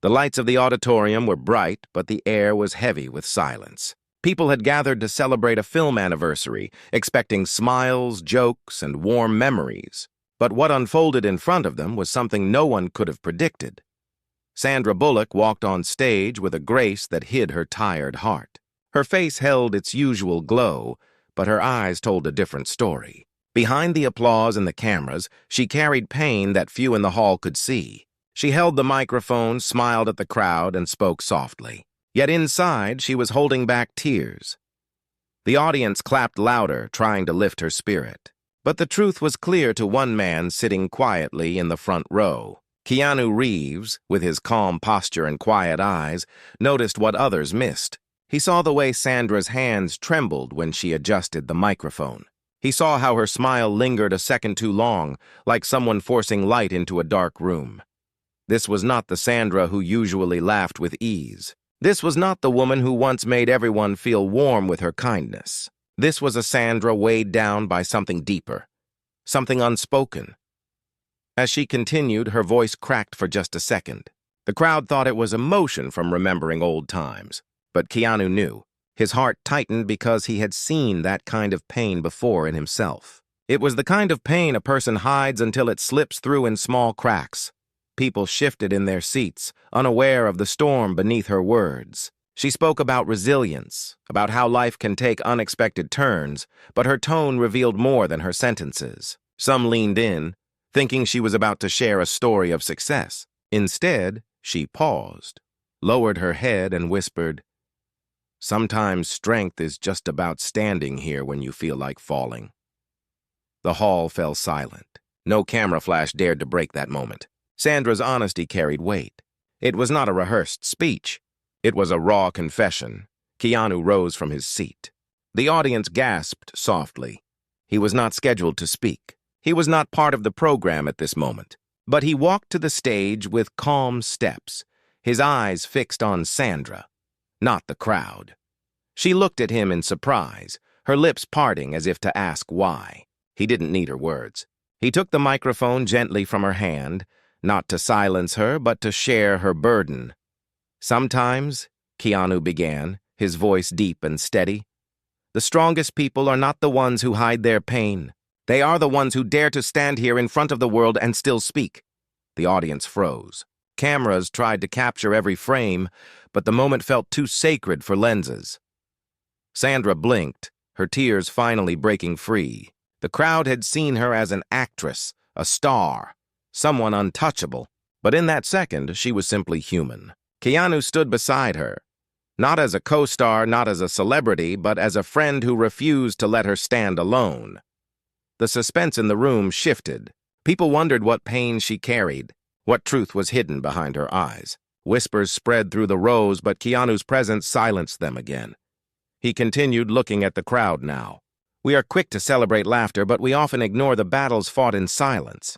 The lights of the auditorium were bright, but the air was heavy with silence. People had gathered to celebrate a film anniversary, expecting smiles, jokes, and warm memories. But what unfolded in front of them was something no one could have predicted. Sandra Bullock walked on stage with a grace that hid her tired heart. Her face held its usual glow, but her eyes told a different story. Behind the applause and the cameras, she carried pain that few in the hall could see. She held the microphone, smiled at the crowd, and spoke softly. Yet inside, she was holding back tears. The audience clapped louder, trying to lift her spirit. But the truth was clear to one man sitting quietly in the front row. Keanu Reeves, with his calm posture and quiet eyes, noticed what others missed. He saw the way Sandra's hands trembled when she adjusted the microphone. He saw how her smile lingered a second too long, like someone forcing light into a dark room. This was not the Sandra who usually laughed with ease. This was not the woman who once made everyone feel warm with her kindness. This was a Sandra weighed down by something deeper, something unspoken. As she continued, her voice cracked for just a second. The crowd thought it was emotion from remembering old times, but Keanu knew. His heart tightened because he had seen that kind of pain before in himself. It was the kind of pain a person hides until it slips through in small cracks. People shifted in their seats, unaware of the storm beneath her words. She spoke about resilience, about how life can take unexpected turns, but her tone revealed more than her sentences. Some leaned in, thinking she was about to share a story of success. Instead, she paused, lowered her head, and whispered, "Sometimes strength is just about standing here when you feel like falling." The hall fell silent. No camera flash dared to break that moment. Sandra's honesty carried weight. It was not a rehearsed speech. It was a raw confession. Keanu rose from his seat. The audience gasped softly. He was not scheduled to speak. He was not part of the program at this moment. But he walked to the stage with calm steps, his eyes fixed on Sandra, not the crowd. She looked at him in surprise, her lips parting as if to ask why. He didn't need her words. He took the microphone gently from her hand, not to silence her, but to share her burden. "Sometimes," Keanu began, his voice deep and steady, "the strongest people are not the ones who hide their pain. They are the ones who dare to stand here in front of the world and still speak." The audience froze. Cameras tried to capture every frame, but the moment felt too sacred for lenses. Sandra blinked, her tears finally breaking free. The crowd had seen her as an actress, a star, someone untouchable, but in that second, she was simply human. Keanu stood beside her, not as a co-star, not as a celebrity, but as a friend who refused to let her stand alone. The suspense in the room shifted. People wondered what pain she carried, what truth was hidden behind her eyes. Whispers spread through the rows, but Keanu's presence silenced them again. He continued, looking at the crowd now. "We are quick to celebrate laughter, but we often ignore the battles fought in silence.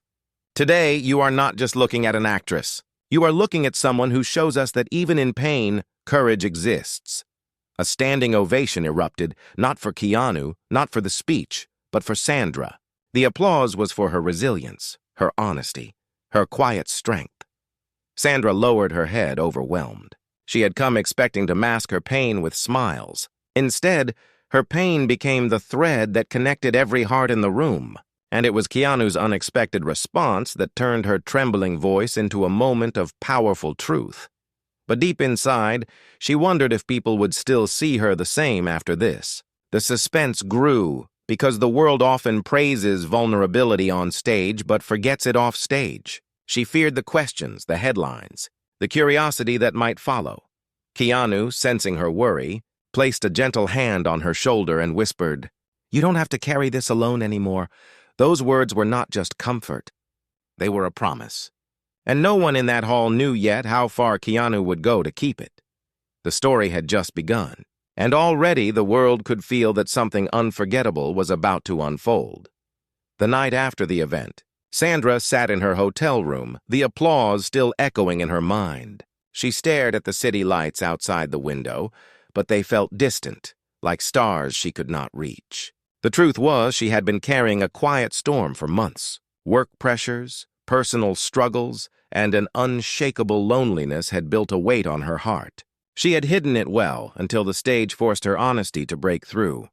Today, you are not just looking at an actress. You are looking at someone who shows us that even in pain, courage exists." A standing ovation erupted, not for Keanu, not for the speech, but for Sandra. The applause was for her resilience, her honesty, her quiet strength. Sandra lowered her head, overwhelmed. She had come expecting to mask her pain with smiles. Instead, her pain became the thread that connected every heart in the room. And it was Keanu's unexpected response that turned her trembling voice into a moment of powerful truth. But deep inside, she wondered if people would still see her the same after this. The suspense grew, because the world often praises vulnerability on stage but forgets it off stage. She feared the questions, the headlines, the curiosity that might follow. Keanu, sensing her worry, placed a gentle hand on her shoulder and whispered, "You don't have to carry this alone anymore." Those words were not just comfort. They were a promise. And no one in that hall knew yet how far Keanu would go to keep it. The story had just begun, and already the world could feel that something unforgettable was about to unfold. The night after the event, Sandra sat in her hotel room, the applause still echoing in her mind. She stared at the city lights outside the window, but they felt distant, like stars she could not reach. The truth was she had been carrying a quiet storm for months. Work pressures, personal struggles, and an unshakable loneliness had built a weight on her heart. She had hidden it well until the stage forced her honesty to break through.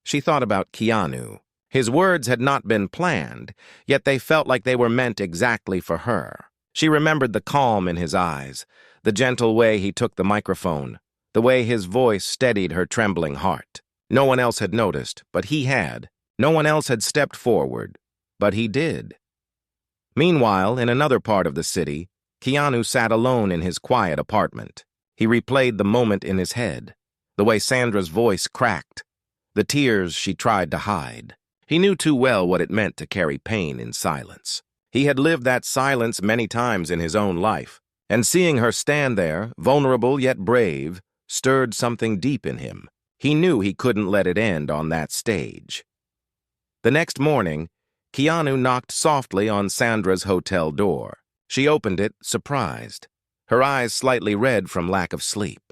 She thought about Keanu. His words had not been planned, yet they felt like they were meant exactly for her. She remembered the calm in his eyes, the gentle way he took the microphone, the way his voice steadied her trembling heart. No one else had noticed, but he had. No one else had stepped forward, but he did. Meanwhile, in another part of the city, Keanu sat alone in his quiet apartment. He replayed the moment in his head, the way Sandra's voice cracked, the tears she tried to hide. He knew too well what it meant to carry pain in silence. He had lived that silence many times in his own life, and seeing her stand there, vulnerable yet brave, stirred something deep in him. He knew he couldn't let it end on that stage. The next morning, Keanu knocked softly on Sandra's hotel door. She opened it, surprised, her eyes slightly red from lack of sleep.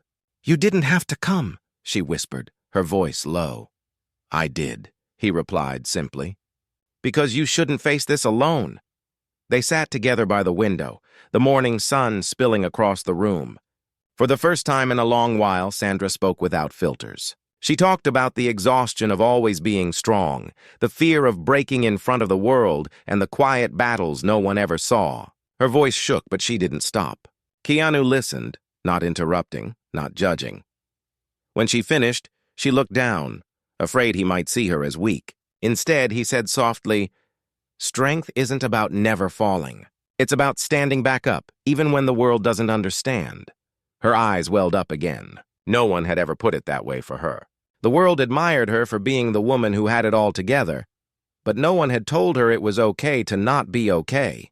"You didn't have to come," she whispered, her voice low. "I did," he replied simply. "Because you shouldn't face this alone." They sat together by the window, the morning sun spilling across the room. For the first time in a long while, Sandra spoke without filters. She talked about the exhaustion of always being strong, the fear of breaking in front of the world, and the quiet battles no one ever saw. Her voice shook, but she didn't stop. Keanu listened, not interrupting, not judging. When she finished, she looked down, afraid he might see her as weak. Instead, he said softly, "Strength isn't about never falling. It's about standing back up, even when the world doesn't understand." Her eyes welled up again. No one had ever put it that way for her. The world admired her for being the woman who had it all together, but no one had told her it was okay to not be okay.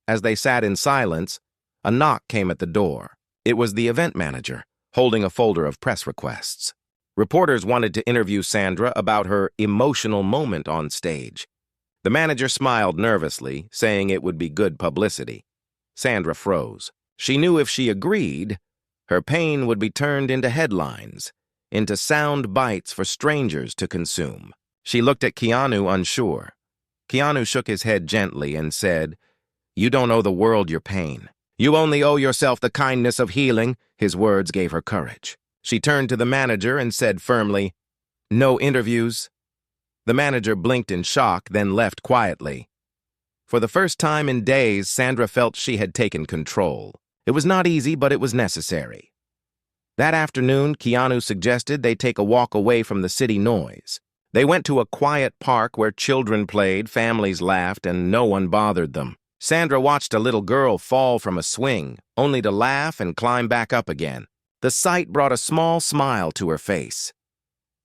As they sat in silence, a knock came at the door. It was the event manager, holding a folder of press requests. Reporters wanted to interview Sandra about her emotional moment on stage. The manager smiled nervously, saying it would be good publicity. Sandra froze. She knew if she agreed, her pain would be turned into headlines, into sound bites for strangers to consume. She looked at Keanu unsure. Keanu shook his head gently and said, "You don't owe the world your pain. You only owe yourself the kindness of healing." His words gave her courage. She turned to the manager and said firmly, "No interviews." The manager blinked in shock, then left quietly. For the first time in days, Sandra felt she had taken control. It was not easy, but it was necessary. That afternoon, Keanu suggested they take a walk away from the city noise. They went to a quiet park where children played, families laughed, and no one bothered them. Sandra watched a little girl fall from a swing, only to laugh and climb back up again. The sight brought a small smile to her face.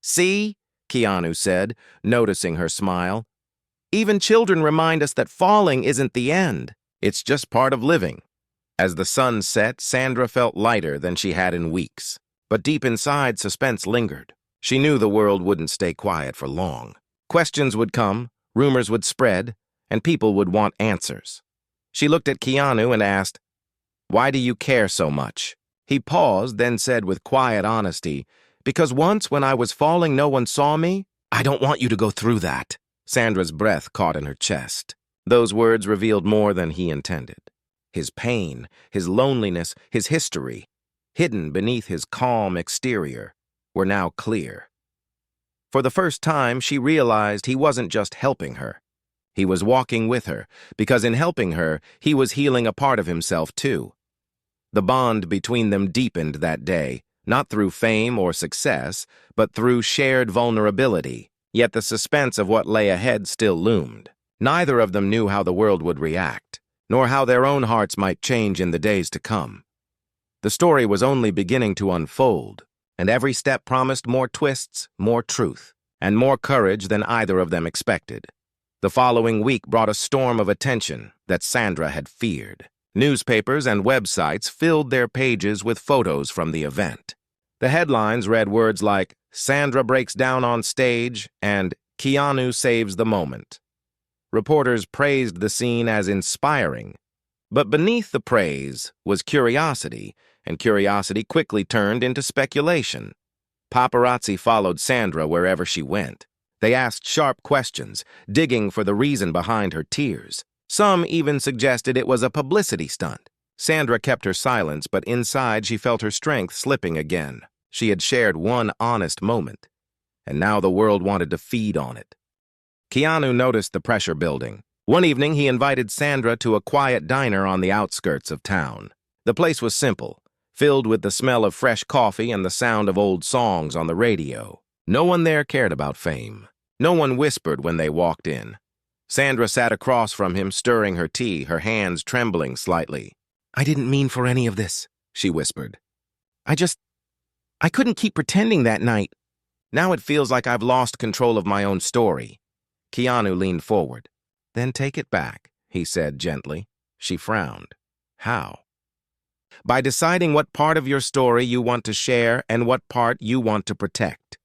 "See?" Keanu said, noticing her smile. "Even children remind us that falling isn't the end. It's just part of living." As the sun set, Sandra felt lighter than she had in weeks. But deep inside, suspense lingered. She knew the world wouldn't stay quiet for long. Questions would come, rumors would spread, and people would want answers. She looked at Keanu and asked, "Why do you care so much?" He paused, then said with quiet honesty, "Because once when I was falling, no one saw me." "I don't want you to go through that." Sandra's breath caught in her chest. Those words revealed more than he intended. His pain, his loneliness, his history, hidden beneath his calm exterior, were now clear. For the first time, she realized he wasn't just helping her. He was walking with her, because in helping her, he was healing a part of himself too. The bond between them deepened that day, not through fame or success, but through shared vulnerability. Yet the suspense of what lay ahead still loomed. Neither of them knew how the world would react, nor how their own hearts might change in the days to come. The story was only beginning to unfold, and every step promised more twists, more truth, and more courage than either of them expected. The following week brought a storm of attention that Sandra had feared. Newspapers and websites filled their pages with photos from the event. The headlines read words like, "Sandra breaks down on stage," and "Keanu saves the moment." Reporters praised the scene as inspiring, but beneath the praise was curiosity, and curiosity quickly turned into speculation. Paparazzi followed Sandra wherever she went. They asked sharp questions, digging for the reason behind her tears. Some even suggested it was a publicity stunt. Sandra kept her silence, but inside she felt her strength slipping again. She had shared one honest moment, and now the world wanted to feed on it. Keanu noticed the pressure building. One evening, he invited Sandra to a quiet diner on the outskirts of town. The place was simple, filled with the smell of fresh coffee and the sound of old songs on the radio. No one there cared about fame. No one whispered when they walked in. Sandra sat across from him, stirring her tea, her hands trembling slightly. "I didn't mean for any of this," she whispered. I couldn't keep pretending that night. Now it feels like I've lost control of my own story." Keanu leaned forward. "Then take it back," he said gently. She frowned. "How?" "By deciding what part of your story you want to share and what part you want to protect.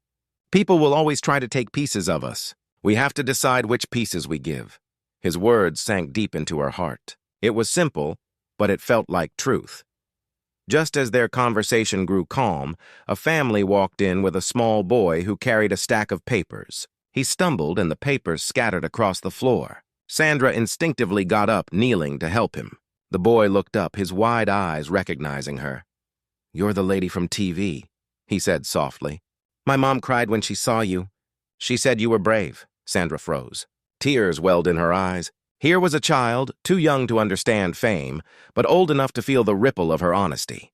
People will always try to take pieces of us. We have to decide which pieces we give." His words sank deep into her heart. It was simple, but it felt like truth. Just as their conversation grew calm, a family walked in with a small boy who carried a stack of papers. He stumbled and the papers scattered across the floor. Sandra instinctively got up, kneeling to help him. The boy looked up, his wide eyes recognizing her. "You're the lady from TV," he said softly. "My mom cried when she saw you. She said you were brave." Sandra froze. Tears welled in her eyes. Here was a child, too young to understand fame, but old enough to feel the ripple of her honesty.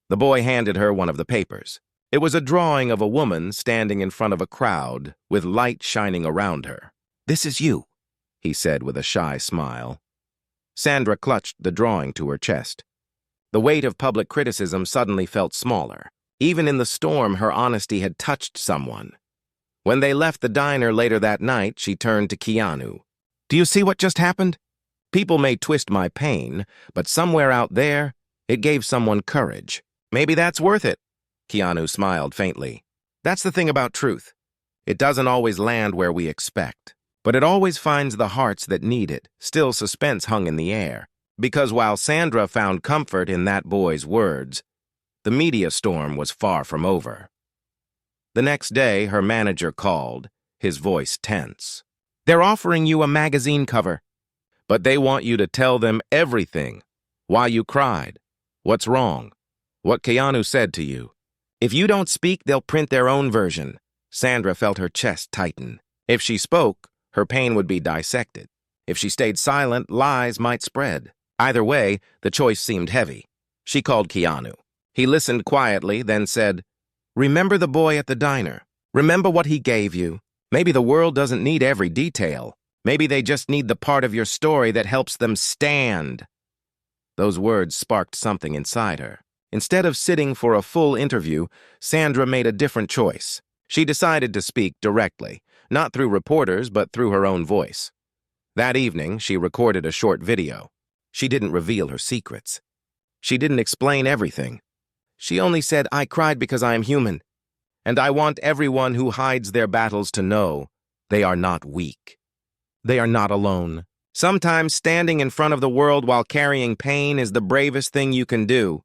The boy handed her one of the papers. It was a drawing of a woman standing in front of a crowd, with light shining around her. "This is you," he said with a shy smile. Sandra clutched the drawing to her chest. The weight of public criticism suddenly felt smaller. Even in the storm, her honesty had touched someone. When they left the diner later that night, she turned to Keanu. "Do you see what just happened? People may twist my pain, but somewhere out there, it gave someone courage. Maybe that's worth it." Keanu smiled faintly. "That's the thing about truth. It doesn't always land where we expect, but it always finds the hearts that need it." Still, suspense hung in the air, because while Sandra found comfort in that boy's words, the media storm was far from over. The next day, her manager called, his voice tense. "They're offering you a magazine cover, but they want you to tell them everything. Why you cried, what's wrong, what Keanu said to you. If you don't speak, they'll print their own version." Sandra felt her chest tighten. If she spoke, her pain would be dissected. If she stayed silent, lies might spread. Either way, the choice seemed heavy. She called Keanu. He listened quietly, then said, "Remember the boy at the diner. Remember what he gave you. Maybe the world doesn't need every detail. Maybe they just need the part of your story that helps them stand." Those words sparked something inside her. Instead of sitting for a full interview, Sandra made a different choice. She decided to speak directly, not through reporters, but through her own voice. That evening, she recorded a short video. She didn't reveal her secrets. She didn't explain everything. She only said, "I cried because I am human. And I want everyone who hides their battles to know they are not weak. They are not alone. Sometimes standing in front of the world while carrying pain is the bravest thing you can do."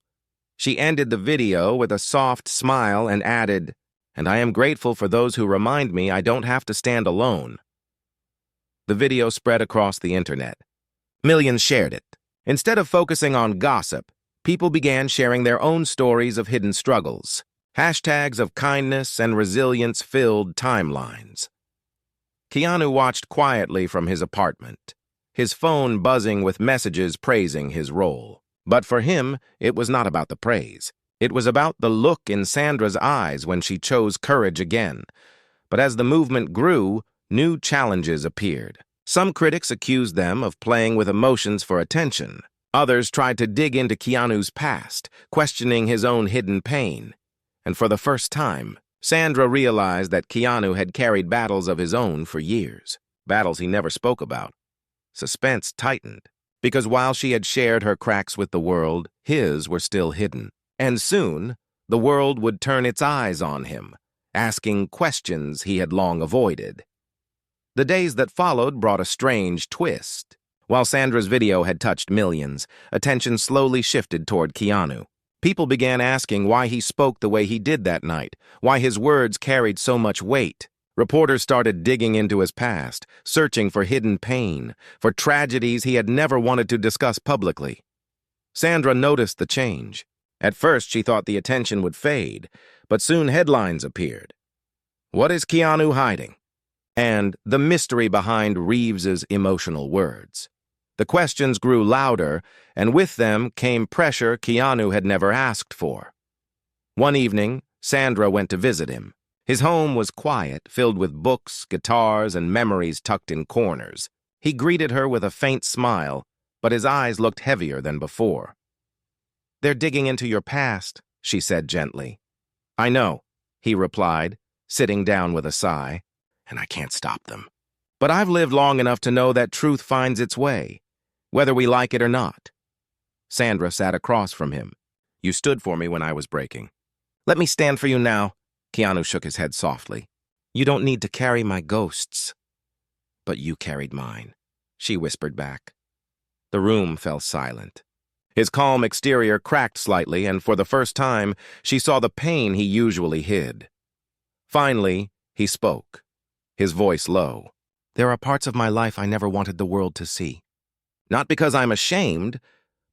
She ended the video with a soft smile and added, "And I am grateful for those who remind me I don't have to stand alone." The video spread across the internet. Millions shared it. Instead of focusing on gossip, people began sharing their own stories of hidden struggles. Hashtags of kindness and resilience filled timelines. Keanu watched quietly from his apartment, his phone buzzing with messages praising his role. But for him, it was not about the praise. It was about the look in Sandra's eyes when she chose courage again. But as the movement grew, new challenges appeared. Some critics accused them of playing with emotions for attention. Others tried to dig into Keanu's past, questioning his own hidden pain. And for the first time, Sandra realized that Keanu had carried battles of his own for years, battles he never spoke about. Suspense tightened, because while she had shared her cracks with the world, his were still hidden. And soon, the world would turn its eyes on him, asking questions he had long avoided. The days that followed brought a strange twist. While Sandra's video had touched millions, attention slowly shifted toward Keanu. People began asking why he spoke the way he did that night, why his words carried so much weight. Reporters started digging into his past, searching for hidden pain, for tragedies he had never wanted to discuss publicly. Sandra noticed the change. At first, she thought the attention would fade, but soon headlines appeared. "What is Keanu hiding?" And the mystery behind Reeves's emotional words. The questions grew louder, and with them came pressure Keanu had never asked for. One evening, Sandra went to visit him. His home was quiet, filled with books, guitars, and memories tucked in corners. He greeted her with a faint smile, but his eyes looked heavier than before. "They're digging into your past," she said gently. "I know," he replied, sitting down with a sigh, "and I can't stop them. But I've lived long enough to know that truth finds its way, whether we like it or not." Sandra sat across from him. "You stood for me when I was breaking. Let me stand for you now." Keanu shook his head softly. "You don't need to carry my ghosts." "But you carried mine," she whispered back. The room fell silent. His calm exterior cracked slightly, and for the first time, she saw the pain he usually hid. Finally, he spoke, his voice low. "There are parts of my life I never wanted the world to see. Not because I'm ashamed,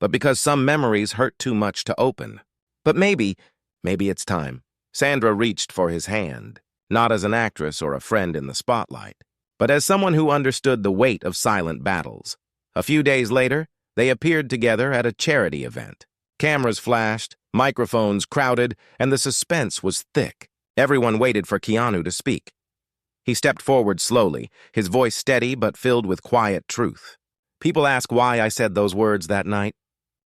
but because some memories hurt too much to open. But maybe it's time." Sandra reached for his hand, not as an actress or a friend in the spotlight, but as someone who understood the weight of silent battles. A few days later, they appeared together at a charity event. Cameras flashed, microphones crowded, and the suspense was thick. Everyone waited for Keanu to speak. He stepped forward slowly, his voice steady but filled with quiet truth. "People ask why I said those words that night.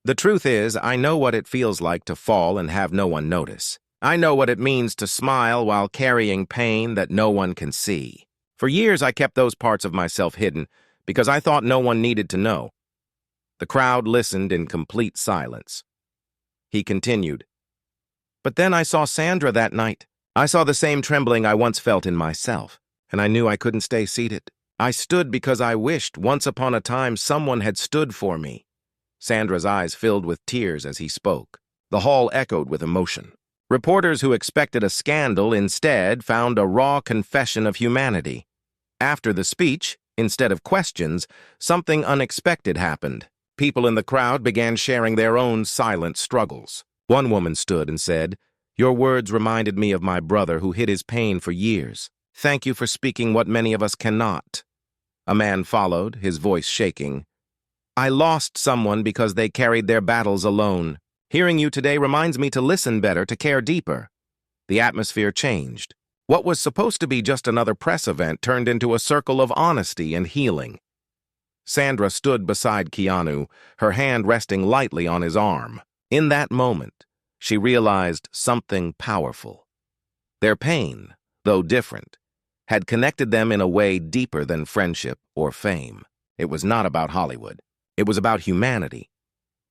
The truth is, I know what it feels like to fall and have no one notice. I know what it means to smile while carrying pain that no one can see. For years, I kept those parts of myself hidden because I thought no one needed to know." The crowd listened in complete silence. He continued, "But then I saw Sandra that night. I saw the same trembling I once felt in myself, and I knew I couldn't stay seated. I stood because I wished once upon a time someone had stood for me." Sandra's eyes filled with tears as he spoke. The hall echoed with emotion. Reporters who expected a scandal instead found a raw confession of humanity. After the speech, instead of questions, something unexpected happened. People in the crowd began sharing their own silent struggles. One woman stood and said, "Your words reminded me of my brother who hid his pain for years. Thank you for speaking what many of us cannot." A man followed, his voice shaking. "I lost someone because they carried their battles alone. Hearing you today reminds me to listen better, to care deeper." The atmosphere changed. What was supposed to be just another press event turned into a circle of honesty and healing. Sandra stood beside Keanu, her hand resting lightly on his arm. In that moment, she realized something powerful. Their pain, though different, had connected them in a way deeper than friendship or fame. It was not about Hollywood. It was about humanity.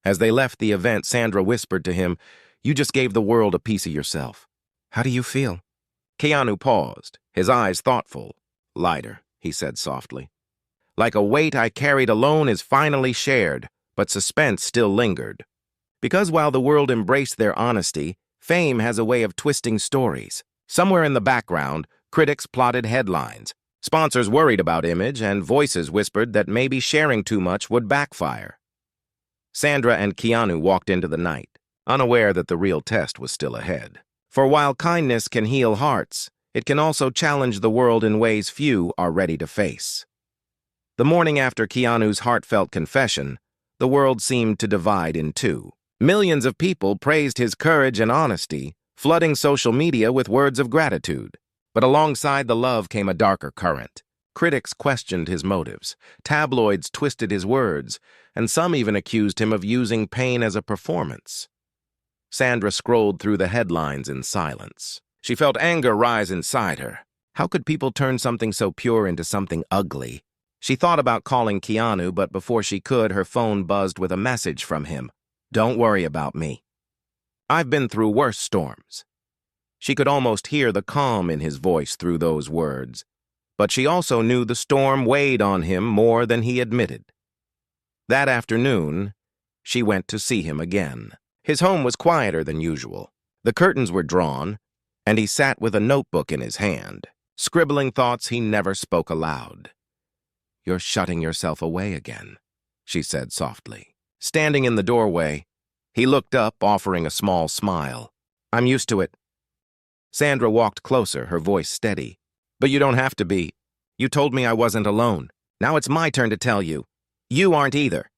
As they left the event, Sandra whispered to him, "You just gave the world a piece of yourself. How do you feel?" Keanu paused, his eyes thoughtful. "Lighter," he said softly. "Like a weight I carried alone is finally shared, but suspense still lingered. Because while the world embraced their honesty, fame has a way of twisting stories. Somewhere in the background, critics plotted headlines. Sponsors worried about image, and voices whispered that maybe sharing too much would backfire." Sandra and Keanu walked into the night, unaware that the real test was still ahead. For while kindness can heal hearts, it can also challenge the world in ways few are ready to face. The morning after Keanu's heartfelt confession, the world seemed to divide in two. Millions of people praised his courage and honesty, flooding social media with words of gratitude. But alongside the love came a darker current. Critics questioned his motives, tabloids twisted his words, and some even accused him of using pain as a performance. Sandra scrolled through the headlines in silence. She felt anger rise inside her. How could people turn something so pure into something ugly? She thought about calling Keanu, but before she could, her phone buzzed with a message from him. "Don't worry about me. I've been through worse storms." She could almost hear the calm in his voice through those words, but she also knew the storm weighed on him more than he admitted. That afternoon, she went to see him again. His home was quieter than usual. The curtains were drawn, and he sat with a notebook in his hand. scribbling thoughts he never spoke aloud. "You're shutting yourself away again," she said softly. Standing in the doorway, he looked up, offering a small smile. "I'm used to it." Sandra walked closer, her voice steady. "But you don't have to be. You told me I wasn't alone. Now it's my turn to tell you. You aren't either."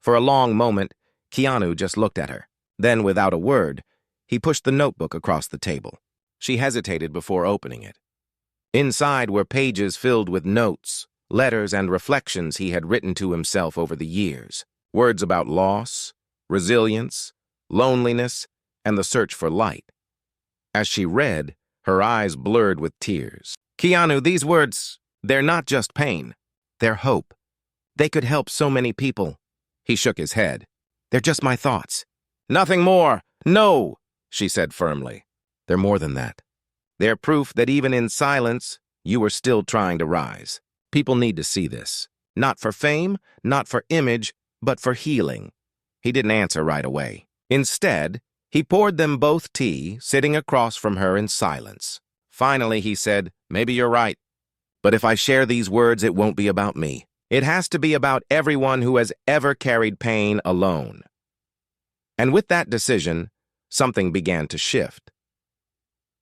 For a long moment, Keanu just looked at her. Then, without a word, he pushed the notebook across the table. She hesitated before opening it. Inside were pages filled with notes, letters, and reflections he had written to himself over the years. Words about loss, resilience, loneliness, and the search for light. As she read, her eyes blurred with tears. "Keanu, these words, they're not just pain. They're hope. They could help so many people." He shook his head. "They're just my thoughts." "Nothing more. No," she said firmly. "They're more than that. They're proof that even in silence, you were still trying to rise. People need to see this. Not for fame, not for image, but for healing." He didn't answer right away. Instead, he poured them both tea, sitting across from her in silence. Finally, he said, "Maybe you're right. But if I share these words, it won't be about me. It has to be about everyone who has ever carried pain alone." And with that decision, something began to shift.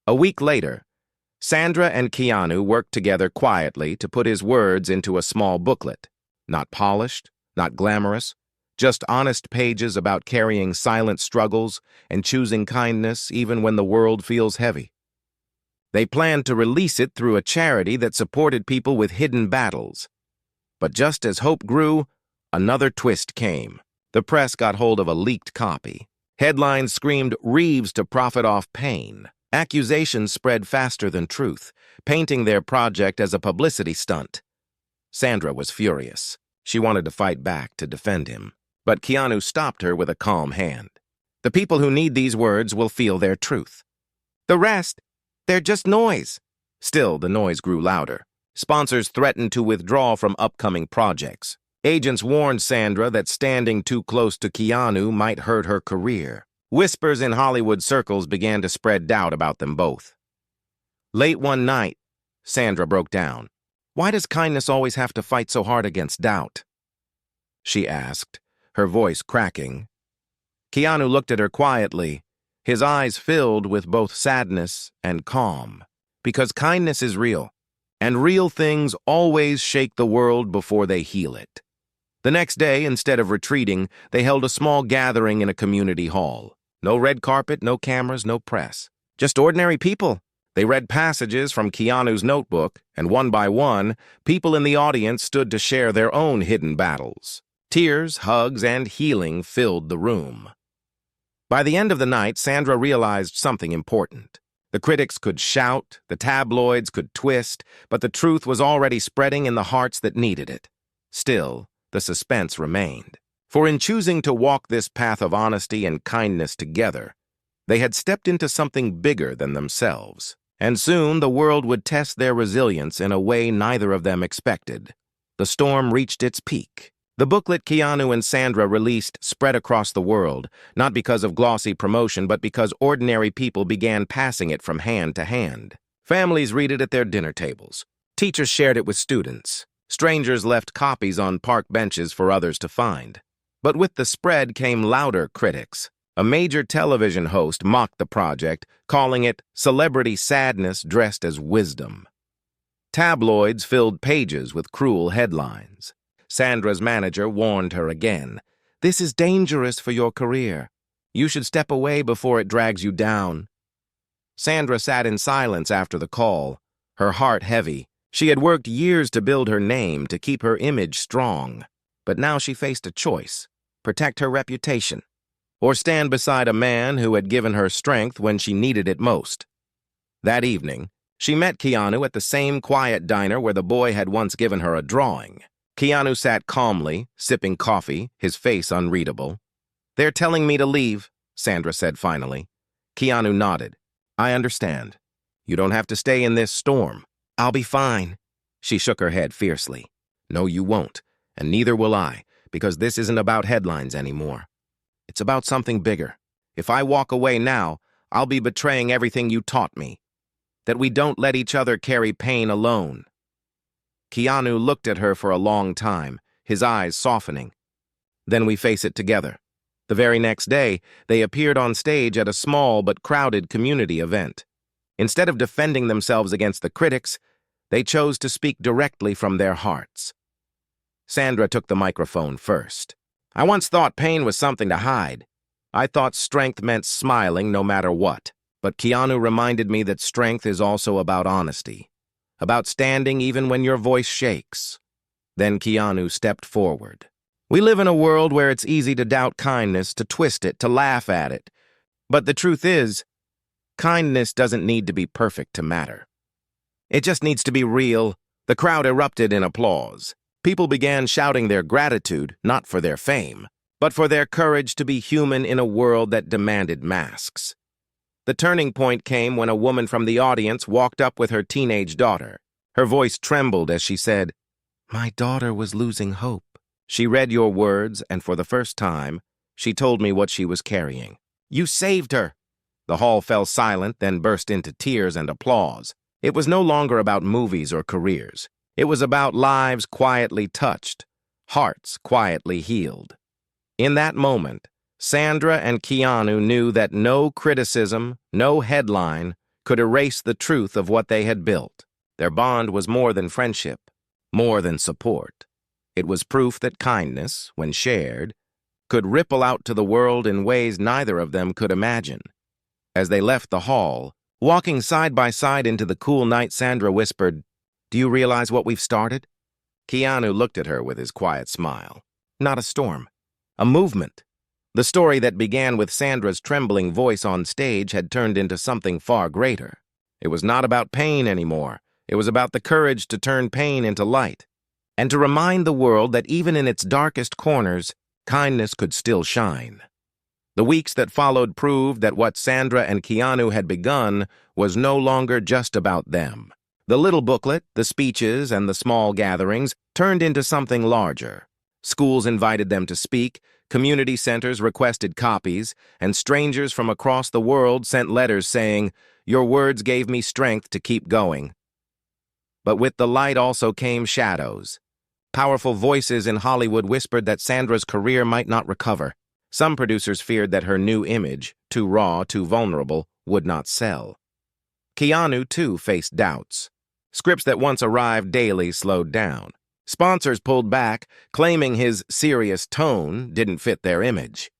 A week later, Sandra and Keanu worked together quietly to put his words into a small booklet. Not polished, not glamorous, just honest pages about carrying silent struggles and choosing kindness even when the world feels heavy. They planned to release it through a charity that supported people with hidden battles. But just as hope grew, another twist came. The press got hold of a leaked copy. Headlines screamed, "Reeves to profit off pain." Accusations spread faster than truth, painting their project as a publicity stunt. Sandra was furious. She wanted to fight back to defend him. But Keanu stopped her with a calm hand. "The people who need these words will feel their truth. The rest, they're just noise." Still, the noise grew louder. Sponsors threatened to withdraw from upcoming projects. Agents warned Sandra that standing too close to Keanu might hurt her career. Whispers in Hollywood circles began to spread doubt about them both. Late one night, Sandra broke down. "Why does kindness always have to fight so hard against doubt?" she asked, her voice cracking. Keanu looked at her quietly, his eyes filled with both sadness and calm. "Because kindness is real, and real things always shake the world before they heal it." The next day, instead of retreating, they held a small gathering in a community hall. No red carpet, no cameras, no press. Just ordinary people. They read passages from Keanu's notebook, and one by one, people in the audience stood to share their own hidden battles. Tears, hugs, and healing filled the room. By the end of the night, Sandra realized something important. The critics could shout, the tabloids could twist, but the truth was already spreading in the hearts that needed it. Still, the suspense remained. For in choosing to walk this path of honesty and kindness together, they had stepped into something bigger than themselves. And soon the world would test their resilience in a way neither of them expected. The storm reached its peak. The booklet Keanu and Sandra released spread across the world, not because of glossy promotion, but because ordinary people began passing it from hand to hand. Families read it at their dinner tables. Teachers shared it with students. Strangers left copies on park benches for others to find. But with the spread came louder critics. A major television host mocked the project, calling it celebrity sadness dressed as wisdom. Tabloids filled pages with cruel headlines. Sandra's manager warned her again. "This is dangerous for your career. You should step away before it drags you down." Sandra sat in silence after the call, her heart heavy. She had worked years to build her name, to keep her image strong. But now she faced a choice: protect her reputation, or stand beside a man who had given her strength when she needed it most. That evening, she met Keanu at the same quiet diner where the boy had once given her a drawing. Keanu sat calmly, sipping coffee, his face unreadable. "They're telling me to leave," Sandra said finally. Keanu nodded. "I understand. You don't have to stay in this storm." "I'll be fine." She shook her head fiercely. "No, you won't. And neither will I, because this isn't about headlines anymore. It's about something bigger. If I walk away now, I'll be betraying everything you taught me." that we don't let each other carry pain alone. Keanu looked at her for a long time, his eyes softening. Then we face it together. The very next day, they appeared on stage at a small but crowded community event. Instead of defending themselves against the critics, they chose to speak directly from their hearts. Sandra took the microphone first. I once thought pain was something to hide. I thought strength meant smiling no matter what. But Keanu reminded me that strength is also about honesty, about standing even when your voice shakes. Then Keanu stepped forward. We live in a world where it's easy to doubt kindness, to twist it, to laugh at it. But the truth is, kindness doesn't need to be perfect to matter. It just needs to be real. The crowd erupted in applause. People began shouting their gratitude, not for their fame, but for their courage to be human in a world that demanded masks. The turning point came when a woman from the audience walked up with her teenage daughter. Her voice trembled as she said, "My daughter was losing hope. She read your words, and for the first time, she told me what she was carrying. You saved her." The hall fell silent, then burst into tears and applause. It was no longer about movies or careers. It was about lives quietly touched, hearts quietly healed. In that moment, Sandra and Keanu knew that no criticism, no headline, could erase the truth of what they had built. Their bond was more than friendship, more than support. It was proof that kindness, when shared, could ripple out to the world in ways neither of them could imagine. As they left the hall, walking side by side into the cool night, Sandra whispered, "Do you realize what we've started?" Keanu looked at her with his quiet smile. Not a storm, a movement. The story that began with Sandra's trembling voice on stage had turned into something far greater. It was not about pain anymore. It was about the courage to turn pain into light, and to remind the world that even in its darkest corners, kindness could still shine. The weeks that followed proved that what Sandra and Keanu had begun was no longer just about them. The little booklet, the speeches, and the small gatherings turned into something larger. Schools invited them to speak, community centers requested copies, and strangers from across the world sent letters saying, "Your words gave me strength to keep going." But with the light also came shadows. Powerful voices in Hollywood whispered that Sandra's career might not recover. Some producers feared that her new image, too raw, too vulnerable, would not sell. Keanu, too, faced doubts. Scripts that once arrived daily slowed down. Sponsors pulled back, claiming his serious tone didn't fit their image.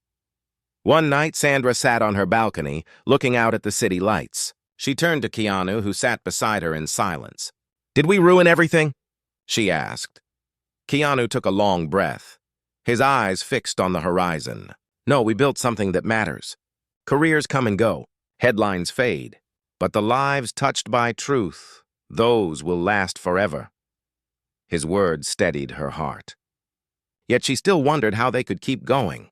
One night, Sandra sat on her balcony, looking out at the city lights. She turned to Keanu, who sat beside her in silence. "Did we ruin everything?" she asked. Keanu took a long breath, his eyes fixed on the horizon. "No, we built something that matters. Careers come and go, headlines fade, but the lives touched by truth, those will last forever." His words steadied her heart. Yet she still wondered how they could keep going.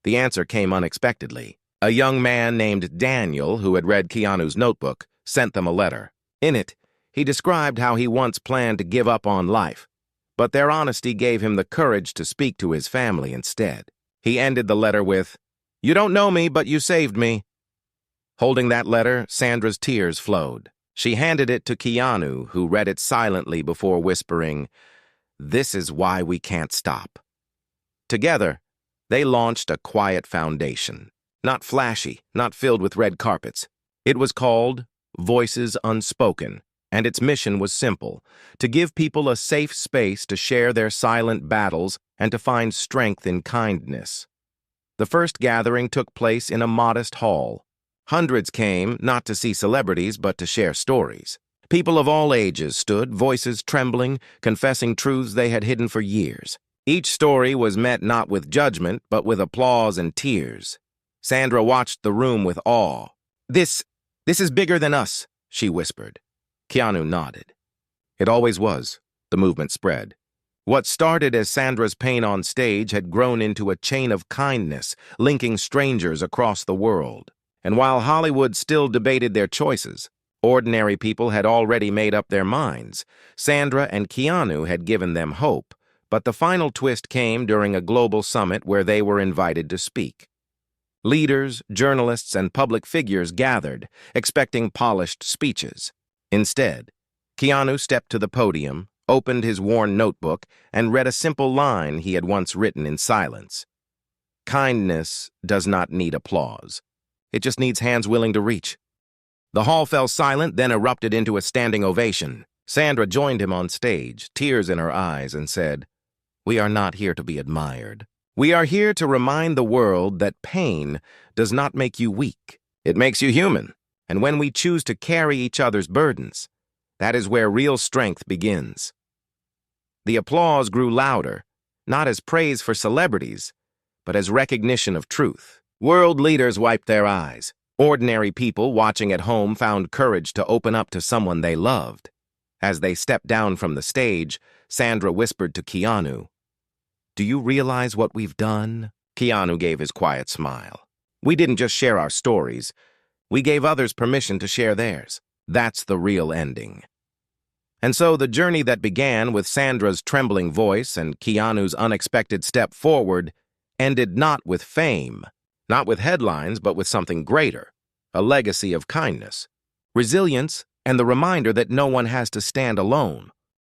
The answer came unexpectedly. A young man named Daniel, who had read Keanu's notebook, sent them a letter. In it, he described how he once planned to give up on life, but their honesty gave him the courage to speak to his family instead. He ended the letter with, "You don't know me, but you saved me." Holding that letter, Sandra's tears flowed. She handed it to Keanu, who read it silently before whispering, "This is why we can't stop." Together, they launched a quiet foundation. Not flashy, not filled with red carpets. It was called Voices Unspoken, and its mission was simple: to give people a safe space to share their silent battles and to find strength in kindness. The first gathering took place in a modest hall. Hundreds came, not to see celebrities, but to share stories. People of all ages stood, voices trembling, confessing truths they had hidden for years. Each story was met not with judgment, but with applause and tears. Sandra watched the room with awe. This is bigger than us," she whispered. Keanu nodded. It always was. The movement spread. What started as Sandra's pain on stage had grown into a chain of kindness, linking strangers across the world. And while Hollywood still debated their choices, ordinary people had already made up their minds. Sandra and Keanu had given them hope, but the final twist came during a global summit where they were invited to speak. Leaders, journalists, and public figures gathered, expecting polished speeches. Instead, Keanu stepped to the podium, opened his worn notebook, and read a simple line he had once written in silence. Kindness does not need applause. It just needs hands willing to reach. The hall fell silent, then erupted into a standing ovation. Sandra joined him on stage, tears in her eyes, and said, "We are not here to be admired. We are here to remind the world that pain does not make you weak. It makes you human. And when we choose to carry each other's burdens, that is where real strength begins." The applause grew louder, not as praise for celebrities, but as recognition of truth. World leaders wiped their eyes. Ordinary people watching at home found courage to open up to someone they loved. As they stepped down from the stage, Sandra whispered to Keanu, "Do you realize what we've done?" Keanu gave his quiet smile. "We didn't just share our stories. We gave others permission to share theirs. That's the real ending." And so the journey that began with Sandra's trembling voice and Keanu's unexpected step forward ended not with fame, not with headlines, but with something greater, a legacy of kindness, resilience, and the reminder that no one has to stand alone.